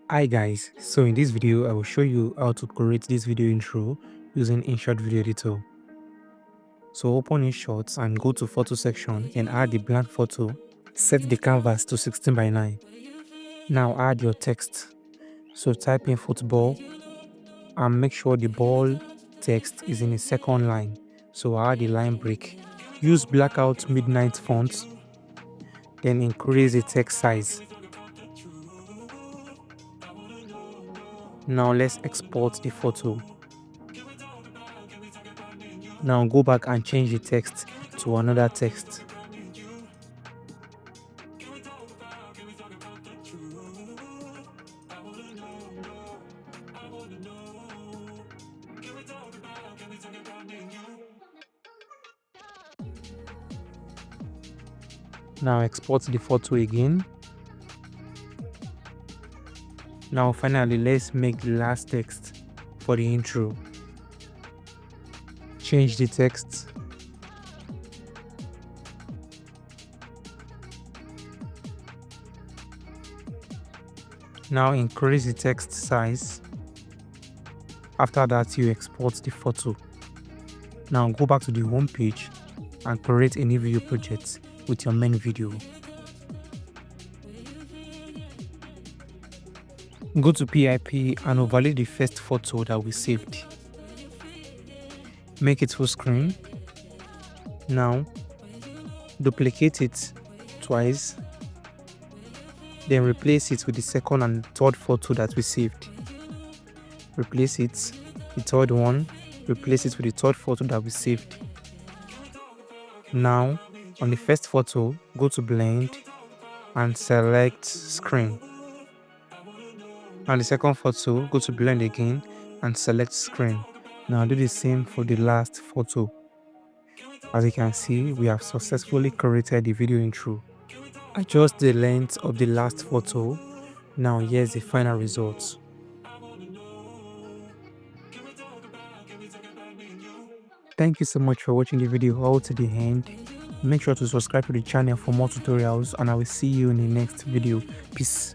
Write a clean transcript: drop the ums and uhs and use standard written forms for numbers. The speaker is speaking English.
Hi guys, so in this video I will show you how to create this video intro using InShot video editor. So open InShot and go to photo section and add the blank photo. Set the canvas to 16 by 9. Now add your text. So type in football and make sure the ball text is in a second line. So add the line break. Use blackout midnight font, then increase the text size. Now let's export the photo. Now go back and change the text to another text. Now export the photo again. Now finally let's make the last text for the intro. Change the text. Now increase the text size. After that you export the photo. Now go back to the home page and create a new video project with your main video. Go to PIP and overlay the first photo that we saved. Make it full screen. Now duplicate it twice. Then replace it with the second and third photo that we saved. Replace it, the third one, replace it with the third photo that we saved. Now on the first photo, go to blend and select screen. On the second photo, go to blend again and select screen. Now do the same for the last photo. As you can see, we have successfully created the video intro. Adjust the length of the last photo. Now here's the final result. Thank you so much for watching the video all to the end. Make sure to subscribe to the channel for more tutorials and I will see you in the next video. Peace.